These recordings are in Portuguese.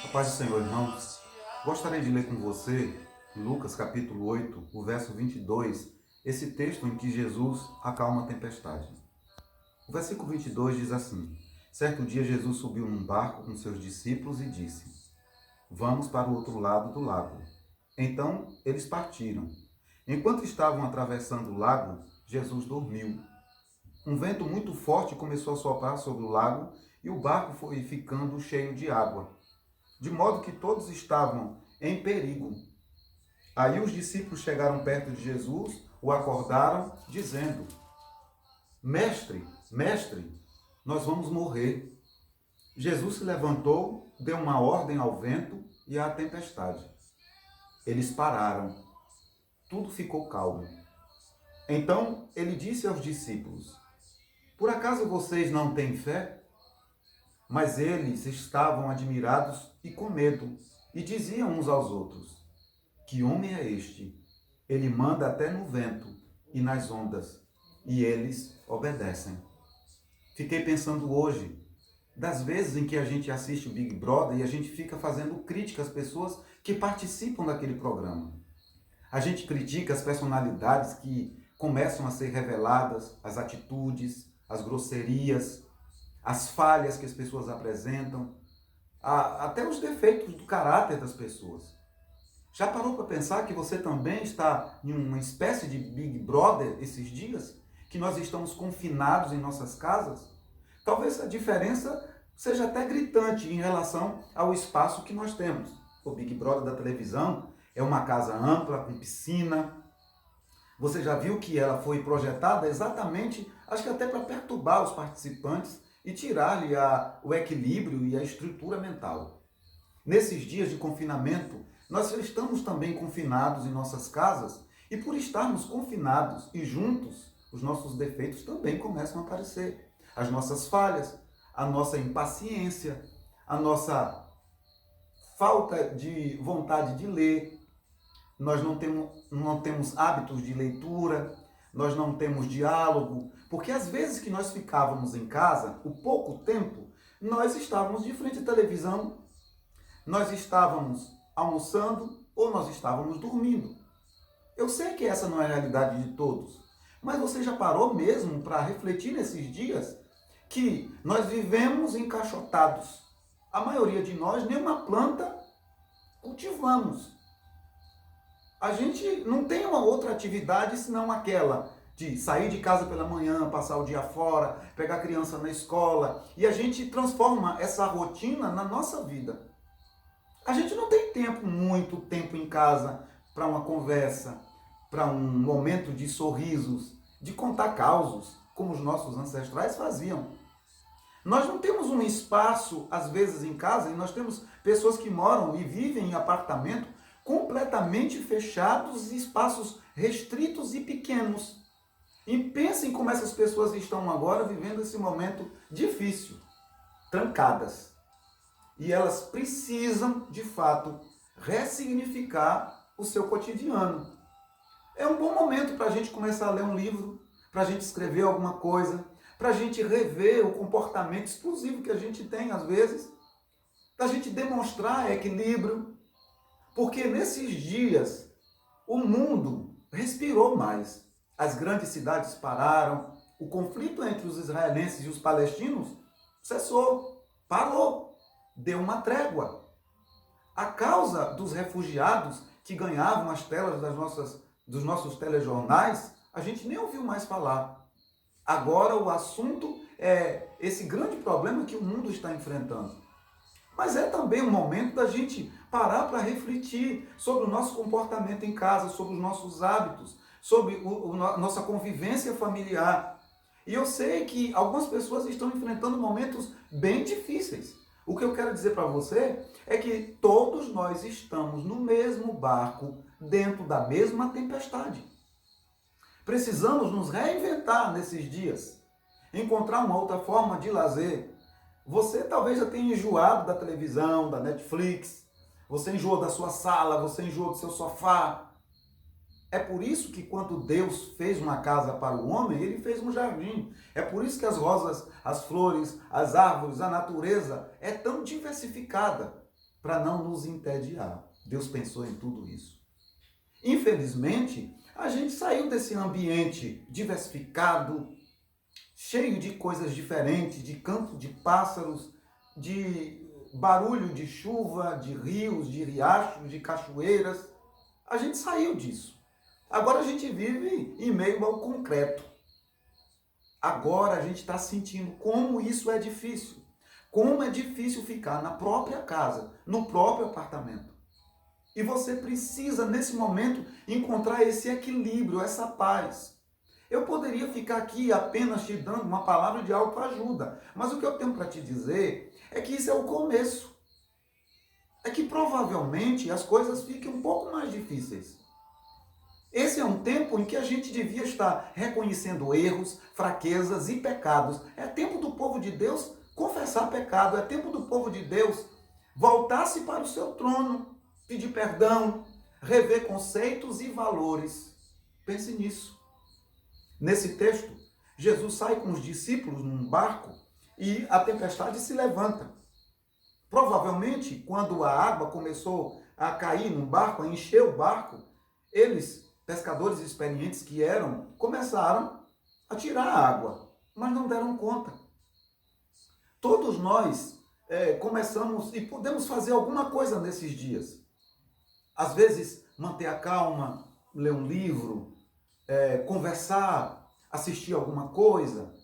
A paz do Senhor, irmãos. Gostaria de ler com você, em Lucas capítulo 8, o verso 22, esse texto em que Jesus acalma a tempestade. O versículo 22 diz assim: Certo dia Jesus subiu num barco com seus discípulos e disse: Vamos para o outro lado do lago. Então eles partiram. Enquanto estavam atravessando o lago, Jesus dormiu. Um vento muito forte começou a soprar sobre o lago e o barco foi ficando cheio de água, de modo que todos estavam em perigo. Aí os discípulos chegaram perto de Jesus, o acordaram, dizendo: Mestre, mestre, nós vamos morrer. Jesus se levantou, deu uma ordem ao vento e à tempestade. Eles pararam. Tudo ficou calmo. Então ele disse aos discípulos: Por acaso vocês não têm fé? Mas eles estavam admirados e com medo, e diziam uns aos outros: Que homem é este? Ele manda até no vento e nas ondas, e eles obedecem. Fiquei pensando hoje, das vezes em que a gente assiste o Big Brother e a gente fica fazendo crítica às pessoas que participam daquele programa. A gente critica as personalidades que começam a ser reveladas, as atitudes, as grosserias, as falhas que as pessoas apresentam, até os defeitos do caráter das pessoas. Já parou para pensar que você também está em uma espécie de Big Brother esses dias? Que nós estamos confinados em nossas casas? Talvez a diferença seja até gritante em relação ao espaço que nós temos. O Big Brother da televisão é uma casa ampla, com piscina. Você já viu que ela foi projetada exatamente, acho que até para perturbar os participantes e tirar-lhe o equilíbrio e a estrutura mental. Nesses dias de confinamento, nós estamos também confinados em nossas casas e por estarmos confinados e juntos, os nossos defeitos também começam a aparecer. As nossas falhas, a nossa impaciência, a nossa falta de vontade de ler, nós não temos hábitos de leitura, nós não temos diálogo, porque às vezes que nós ficávamos em casa, o pouco tempo, nós estávamos de frente à televisão, nós estávamos almoçando ou nós estávamos dormindo. Eu sei que essa não é a realidade de todos, mas você já parou mesmo para refletir nesses dias que nós vivemos encaixotados? A maioria de nós nem uma planta cultivamos. A gente não tem uma outra atividade senão aquela de sair de casa pela manhã, passar o dia fora, pegar a criança na escola, e a gente transforma essa rotina na nossa vida. A gente não tem muito tempo em casa para uma conversa, para um momento de sorrisos, de contar causos, como os nossos ancestrais faziam. Nós não temos um espaço, às vezes, em casa, e nós temos pessoas que moram e vivem em apartamento completamente fechados, espaços restritos e pequenos. E pensem como essas pessoas estão agora vivendo esse momento difícil, trancadas. E elas precisam, de fato, ressignificar o seu cotidiano. É um bom momento para a gente começar a ler um livro, para a gente escrever alguma coisa, para a gente rever o comportamento explosivo que a gente tem às vezes, para a gente demonstrar equilíbrio, porque nesses dias o mundo respirou mais. As grandes cidades pararam, o conflito entre os israelenses e os palestinos cessou, parou, deu uma trégua. A causa dos refugiados que ganhavam as telas dos nossos telejornais, a gente nem ouviu mais falar. Agora o assunto é esse grande problema que o mundo está enfrentando. Mas é também um momento da gente parar para refletir sobre o nosso comportamento em casa, sobre os nossos hábitos, sobre nossa convivência familiar. E eu sei que algumas pessoas estão enfrentando momentos bem difíceis. O que eu quero dizer para você é que todos nós estamos no mesmo barco, dentro da mesma tempestade. Precisamos nos reinventar nesses dias, encontrar uma outra forma de lazer. Você talvez já tenha enjoado da televisão, da Netflix, você enjoou da sua sala, você enjoou do seu sofá. É por isso que quando Deus fez uma casa para o homem, ele fez um jardim. É por isso que as rosas, as flores, as árvores, a natureza é tão diversificada. para não nos entediar. Deus pensou em tudo isso. Infelizmente, a gente saiu desse ambiente diversificado, cheio de coisas diferentes, de canto de pássaros, de barulho de chuva, de rios, de riachos, de cachoeiras. A gente saiu disso. Agora a gente vive em meio ao concreto. Agora a gente está sentindo como isso é difícil. Como é difícil ficar na própria casa, no próprio apartamento. E você precisa, nesse momento, encontrar esse equilíbrio, essa paz. Eu poderia ficar aqui apenas te dando uma palavra de autoajuda, mas o que eu tenho para te dizer é que isso é o começo. É que provavelmente as coisas fiquem um pouco mais difíceis. Esse é um tempo em que a gente devia estar reconhecendo erros, fraquezas e pecados. É tempo do povo de Deus confessar pecado, é tempo do povo de Deus voltar-se para o seu trono, pedir perdão, rever conceitos e valores. Pense nisso. Nesse texto, Jesus sai com os discípulos num barco e a tempestade se levanta. Provavelmente, quando a água começou a cair no barco, a encher o barco, eles, pescadores experientes que eram, começaram a tirar a água, mas não deram conta. Todos nós começamos e podemos fazer alguma coisa nesses dias. Às vezes, manter a calma, ler um livro, conversar, assistir alguma coisa,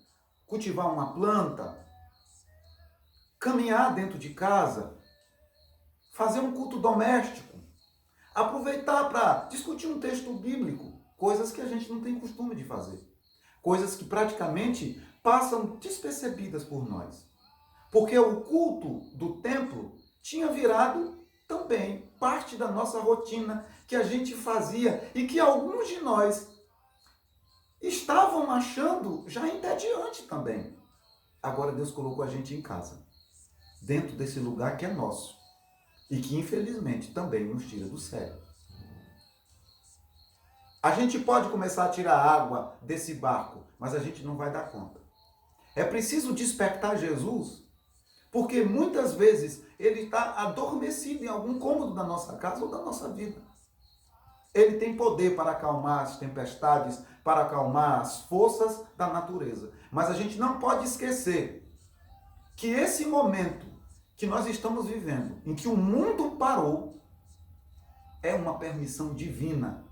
cultivar uma planta, caminhar dentro de casa, fazer um culto doméstico, aproveitar para discutir um texto bíblico, coisas que a gente não tem costume de fazer, coisas que praticamente passam despercebidas por nós. Porque o culto do templo tinha virado também parte da nossa rotina que a gente fazia e que alguns de nós estavam achando já entediante também. Agora Deus colocou a gente em casa, dentro desse lugar que é nosso e que infelizmente também nos tira do sério. A gente pode começar a tirar água desse barco, mas a gente não vai dar conta. É preciso despertar Jesus, porque muitas vezes ele está adormecido em algum cômodo da nossa casa ou da nossa vida. Ele tem poder para acalmar as tempestades, para acalmar as forças da natureza. Mas a gente não pode esquecer que esse momento que nós estamos vivendo, em que o mundo parou, é uma permissão divina.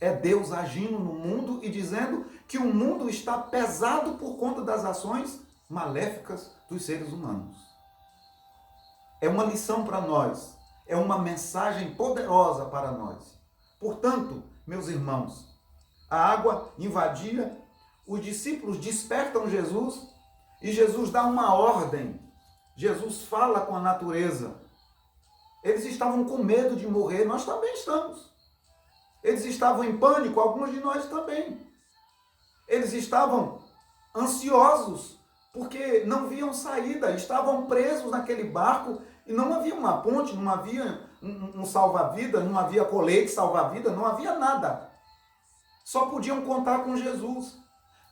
É Deus agindo no mundo e dizendo que o mundo está pesado por conta das ações maléficas dos seres humanos. É uma lição para nós, é uma mensagem poderosa para nós. Portanto, meus irmãos, a água invadia, os discípulos despertam Jesus e Jesus dá uma ordem. Jesus fala com a natureza. Eles estavam com medo de morrer, nós também estamos. Eles estavam em pânico, alguns de nós também. Eles estavam ansiosos, porque não viam saída, estavam presos naquele barco e não havia uma ponte, não havia um salva-vida, não havia colete salva-vida, não havia nada. Só podiam contar com Jesus.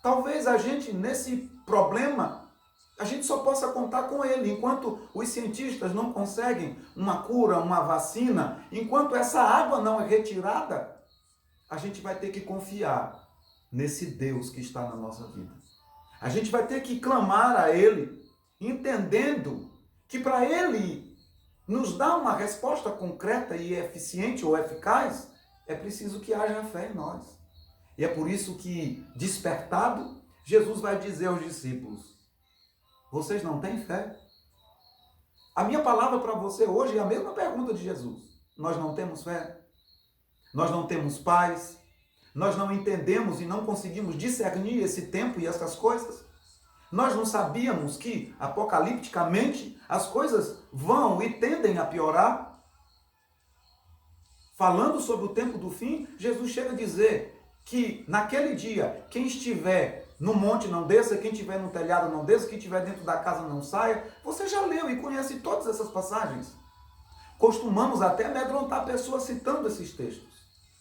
Talvez a gente, nesse problema, a gente só possa contar com ele. Enquanto os cientistas não conseguem uma cura, uma vacina, enquanto essa água não é retirada, a gente vai ter que confiar nesse Deus que está na nossa vida. A gente vai ter que clamar a ele, entendendo que para ele nos dar uma resposta concreta e eficiente ou eficaz, é preciso que haja fé em nós. E é por isso que, despertado, Jesus vai dizer aos discípulos: vocês não têm fé? A minha palavra para você hoje é a mesma pergunta de Jesus. Nós não temos fé? Nós não temos paz? Nós não entendemos e não conseguimos discernir esse tempo e essas coisas? Nós não sabíamos que, apocalipticamente, as coisas vão e tendem a piorar? Falando sobre o tempo do fim, Jesus chega a dizer que naquele dia, quem estiver no monte não desça, quem estiver no telhado não desça, quem estiver dentro da casa não saia. Você já leu e conhece todas essas passagens. Costumamos até amedrontar pessoas citando esses textos.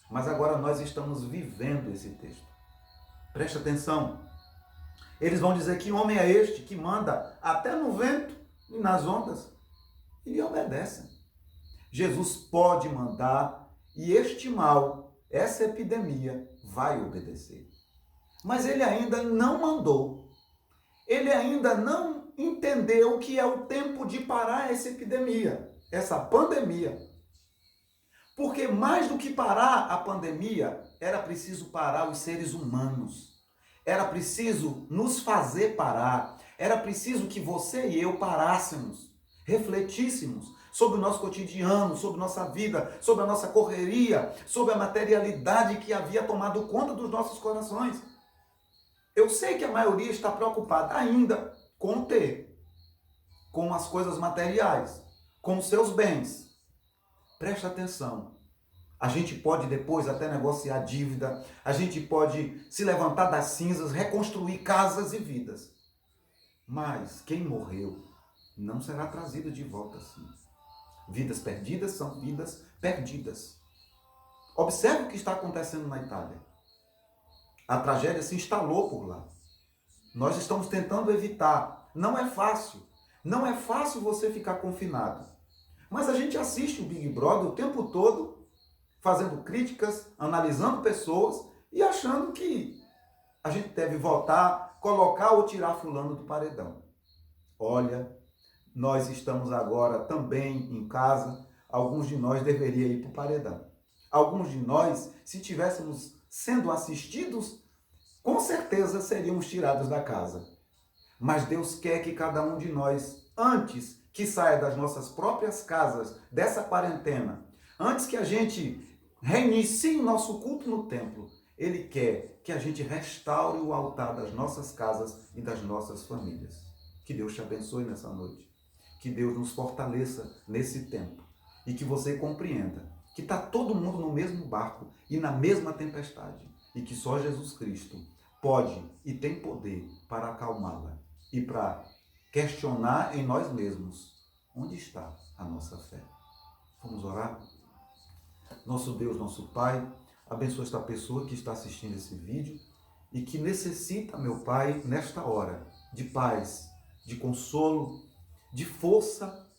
Mas agora nós estamos vivendo esse texto. Preste atenção. Eles vão dizer: que homem é este que manda até no vento e nas ondas? E lhe obedecem. Jesus pode mandar e este mal, essa epidemia, vai obedecer. Mas ele ainda não mandou. Ele ainda não entendeu que é o tempo de parar essa epidemia, essa pandemia. Porque mais do que parar a pandemia, era preciso parar os seres humanos. Era preciso nos fazer parar. Era preciso que você e eu parássemos, refletíssemos sobre o nosso cotidiano, sobre nossa vida, sobre a nossa correria, sobre a materialidade que havia tomado conta dos nossos corações. Eu sei que a maioria está preocupada ainda com o ter, com as coisas materiais, com os seus bens. Presta atenção. A gente pode depois até negociar dívida, a gente pode se levantar das cinzas, reconstruir casas e vidas. Mas quem morreu não será trazido de volta assim. Vidas perdidas são vidas perdidas. Observe o que está acontecendo na Itália. A tragédia se instalou por lá. Nós estamos tentando evitar. Não é fácil. Não é fácil você ficar confinado. Mas a gente assiste o Big Brother o tempo todo, fazendo críticas, analisando pessoas e achando que a gente deve votar, colocar ou tirar fulano do paredão. Olha, nós estamos agora também em casa, alguns de nós deveriam ir para o paredão. Alguns de nós, se tivéssemos sendo assistidos, com certeza seríamos tirados da casa. Mas Deus quer que cada um de nós, antes que saia das nossas próprias casas, dessa quarentena, antes que a gente reinicie o nosso culto no templo, Ele quer que a gente restaure o altar das nossas casas e das nossas famílias. Que Deus te abençoe nessa noite. Que Deus nos fortaleça nesse tempo. E que você compreenda que está todo mundo no mesmo barco e na mesma tempestade. E que só Jesus Cristo pode e tem poder para acalmá-la e para questionar em nós mesmos onde está a nossa fé. Vamos orar? Nosso Deus, nosso Pai, abençoa esta pessoa que está assistindo esse vídeo e que necessita, meu Pai, nesta hora, de paz, de consolo, de força,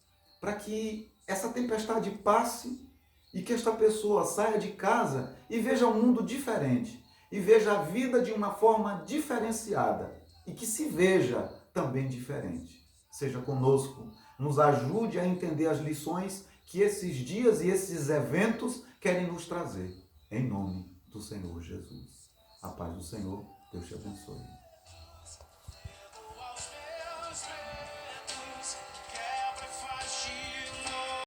para que essa tempestade passe e que esta pessoa saia de casa e veja um mundo diferente, e veja a vida de uma forma diferenciada, e que se veja também diferente. Seja conosco, nos ajude a entender as lições que esses dias e esses eventos querem nos trazer. Em nome do Senhor Jesus. A paz do Senhor, Deus te abençoe.